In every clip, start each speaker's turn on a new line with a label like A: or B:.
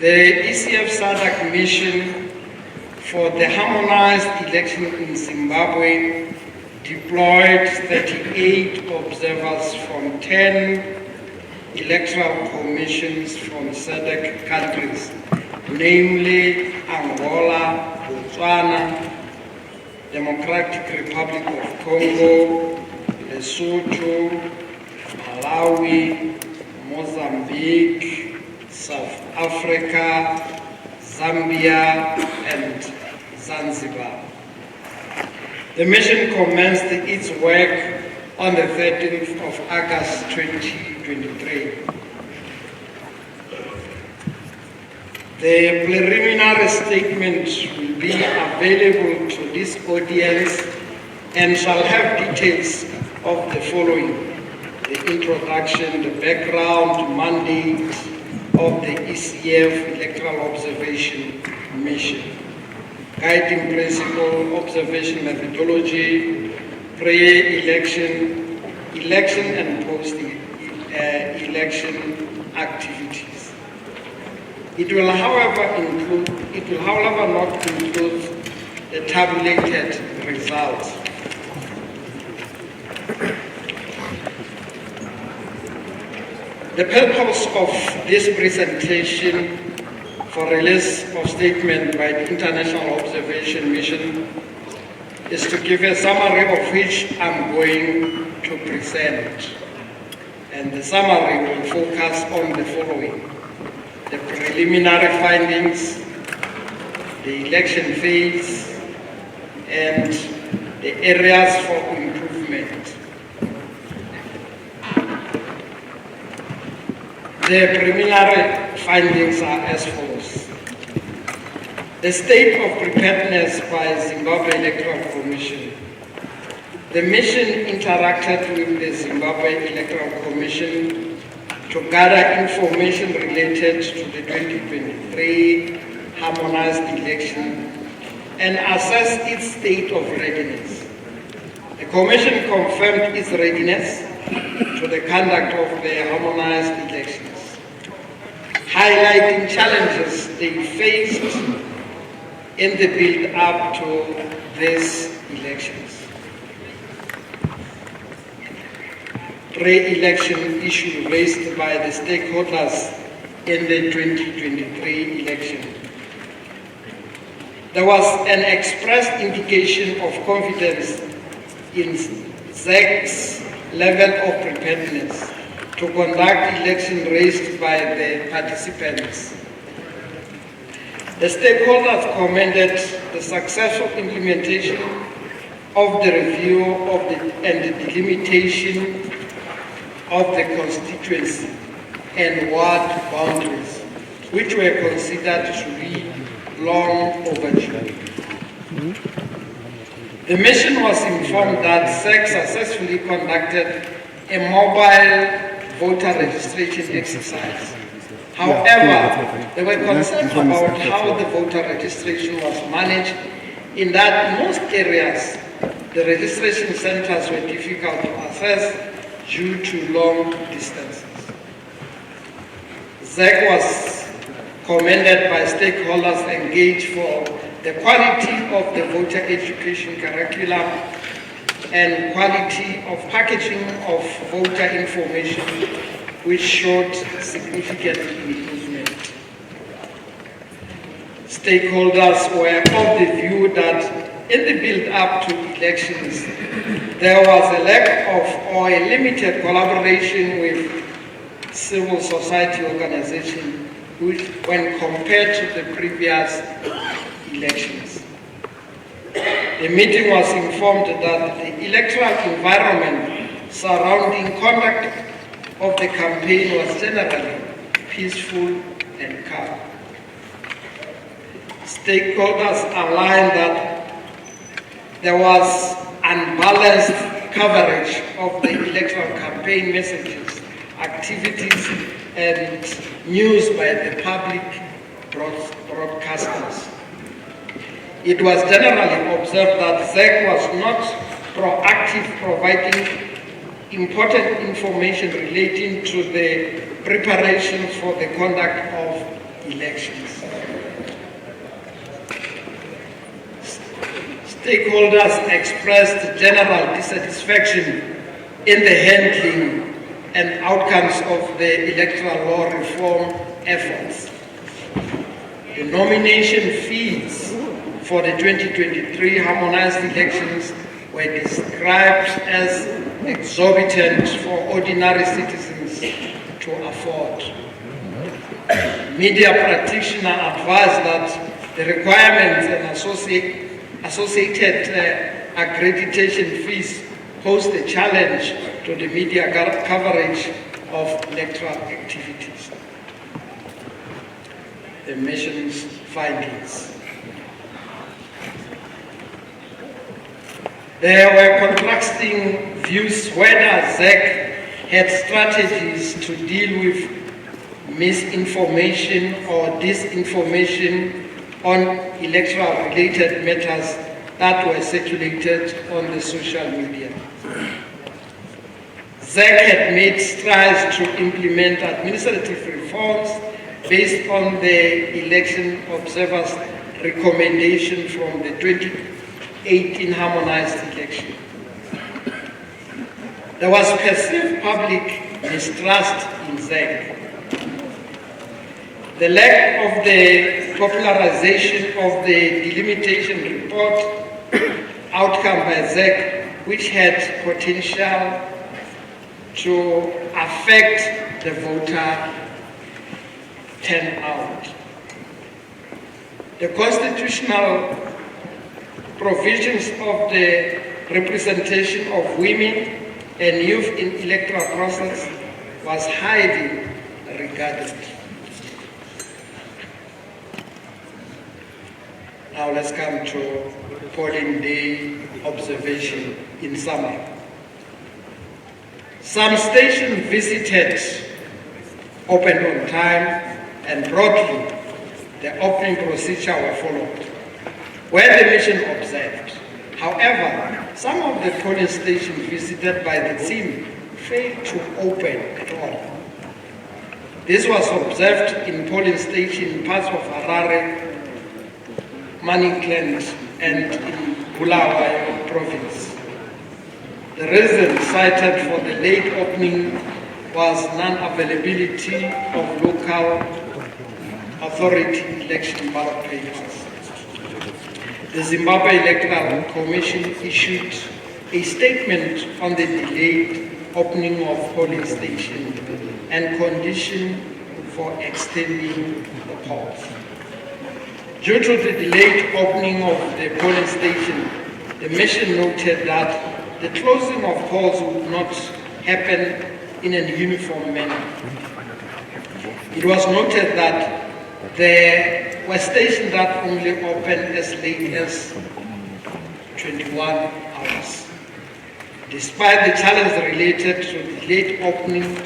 A: The ECF SADC mission for the harmonized election in Zimbabwe deployed 38 observers from 10 electoral commissions from SADC countries, namely Angola, Botswana, Democratic Republic of Congo, Lesotho, Malawi, Mozambique, South Africa, Zambia, and Zanzibar. The mission commenced its work on the 13th of August 2023. The preliminary statement will be available to this audience and shall have details of the following: the introduction, the background, mandate of the ECF Electoral Observation Mission, guiding principle, observation methodology, pre-election, election and post-election activities. It will, however, not include the tabulated results. The purpose of this presentation for release of statement by the International Observation Mission is to give a summary of which I'm going to present. And the summary will focus on the following: the preliminary findings, the election phase, and the areas for improvement. The preliminary findings are as follows. The state of preparedness by Zimbabwe Electoral Commission. The mission interacted with the Zimbabwe Electoral Commission to gather information related to the 2023 harmonized election and assess its state of readiness. The Commission confirmed its readiness to the conduct of the harmonized elections, highlighting challenges they faced in the build-up to these elections. Pre-election issue raised by the stakeholders in the 2023 election. There was an expressed indication of confidence in SADC's level of preparedness to conduct election raised by the participants. The stakeholders commended the successful implementation of the review of and the delimitation of the constituency and ward boundaries, which were considered to be long overdue. The mission was informed that SADC successfully conducted a mobile voter registration exercise. However, there were concerns about how the voter registration was managed, in that most areas the registration centers were difficult to access due to long distances. SADC was commended by stakeholders engaged for the quality of the voter education curriculum and quality of packaging of voter information, which showed significant improvement. Stakeholders were of the view that in the build-up to elections, there was a lack of or a limited collaboration with civil society organizations when compared to the previous elections. The meeting was informed that the electoral environment surrounding conduct of the campaign was generally peaceful and calm. Stakeholders aligned that there was unbalanced coverage of the electoral campaign messages, activities, and news by the public broadcasters. It was generally observed that SADC was not proactive, providing important information relating to the preparations for the conduct of elections. Stakeholders expressed general dissatisfaction in the handling and outcomes of the electoral law reform efforts. The nomination fees for the 2023 harmonized elections were described as exorbitant for ordinary citizens to afford. Media practitioners advised that the requirements and associated accreditation fees pose a challenge to the media coverage of electoral activities. The mission's findings. There were contrasting views whether SADC had strategies to deal with misinformation or disinformation on electoral-related matters that were circulated on the social media. SADC had made strides to implement administrative reforms based on the election observers' recommendation from the 2018 harmonized election. There was perceived public mistrust in SADC. The lack of the popularization of the delimitation report outcome by SADC, which had potential to affect the voter turnout. The constitutional provisions of the representation of women and youth in electoral process was highly regarded. Now let's come to polling day observation in summary. Some stations visited, opened on time, and broadly the opening procedure were followed, where the mission observed. However, some of the polling stations visited by the team failed to open at all. This was observed in polling stations in parts of Harare, Manicaland, and in Bulawayo province. The reason cited for the late opening was non-availability of local authority election ballot papers. The Zimbabwe Electoral Commission issued a statement on the delayed opening of polling stations and condition for extending the polls. Due to the delayed opening of the polling station, the mission noted that the closing of polls would not happen in a uniform manner. It was noted that there were stations that only opened as late as 21 hours. Despite the challenge related to the late opening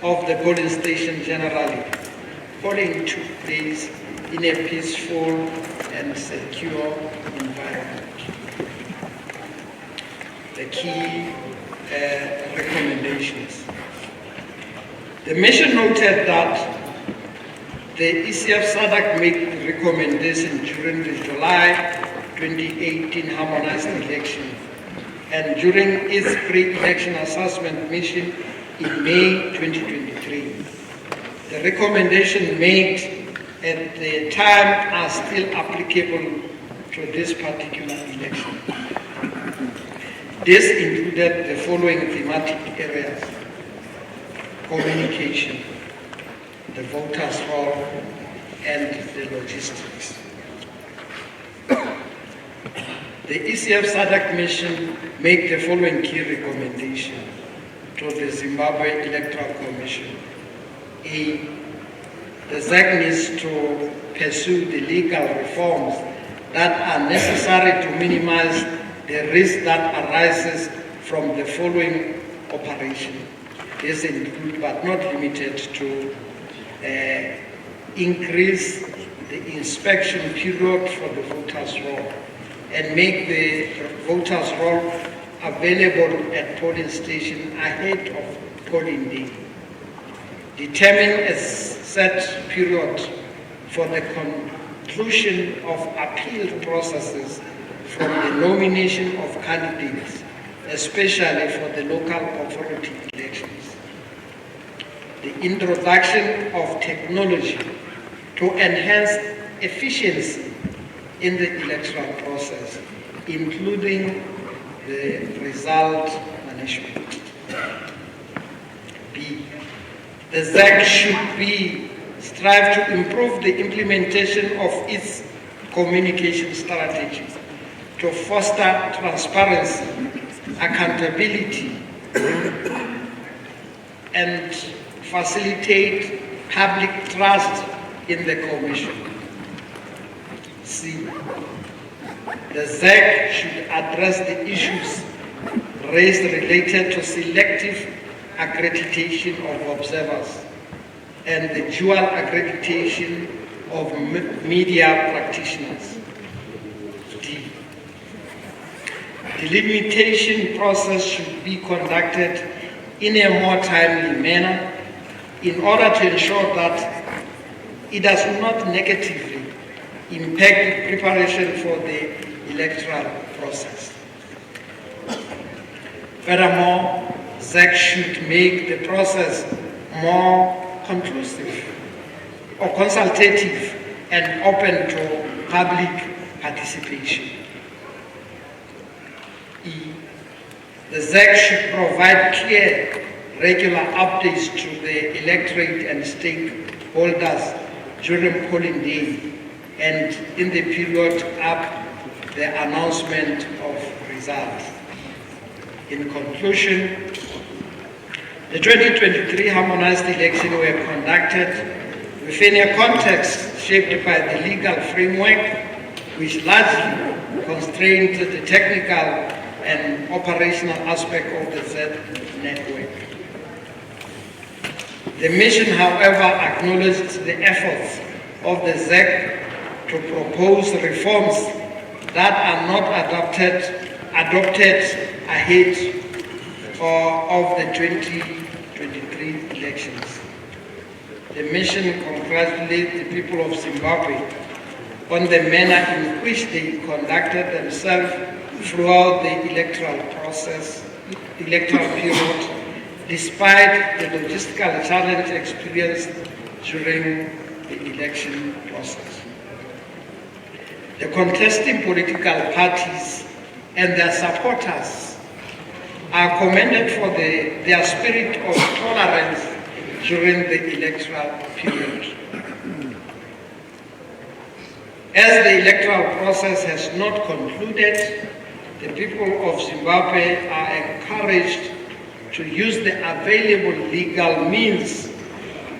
A: of the polling station generally, polling took place in a peaceful and secure environment. The key recommendations. The mission noted that the ECF SADC made the recommendation during the July 2018 harmonized election and during its pre-election assessment mission in May 2023. The recommendation made at the time are still applicable to this particular election. This included the following thematic areas: communication, the voters' role, and the logistics. The ECF SADC mission made the following key recommendation to the Zimbabwe Electoral Commission. A, the SADC needs to pursue the legal reforms that are necessary to minimize the risk that arises from the following operation. This includes, but not limited to, increase the inspection period for the voters' roll and make the voters' roll available at polling station ahead of polling day. Determine a set period for the conclusion of appeal processes from the nomination of candidates, especially for the local authority elections. The introduction of technology to enhance efficiency in the electoral process, including the result management. B. The SADC should strive to improve the implementation of its communication strategy to foster transparency, accountability, and facilitate public trust in the Commission. C. The SADC should address the issues raised related to selective accreditation of observers and the dual accreditation of media practitioners. D. The delimitation process should be conducted in a more timely manner in order to ensure that it does not negatively impact preparation for the electoral process. Furthermore, SADC should make the process more conclusive or consultative and open to public participation. E. The SADC should provide clear, regular updates to the electorate and stakeholders during polling day and in the period up the announcement of results. In conclusion, the 2023 harmonized elections were conducted within a context shaped by the legal framework which largely constrained the technical and operational aspect of the Z network. The mission, however, acknowledged the efforts of the ZEC to propose reforms that are not adopted ahead of the 2023 elections. The mission congratulates the people of Zimbabwe on the manner in which they conducted themselves throughout the electoral period, despite the logistical challenge experienced during the election process. The contesting political parties and their supporters are commended for their spirit of tolerance during the electoral period. As the electoral process has not concluded, the people of Zimbabwe are encouraged to use the available legal means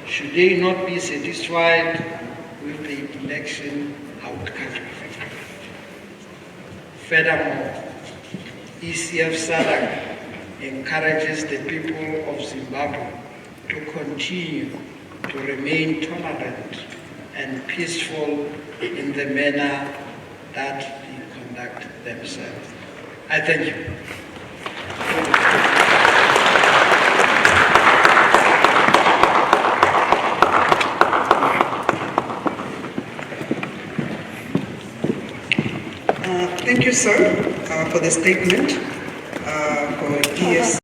A: should they not be satisfied with the election outcome. Furthermore, ECF SADC encourages the people of Zimbabwe to continue to remain tolerant and peaceful in the manner that they conduct themselves. I thank you.
B: Thank you, sir, for the statement for ES.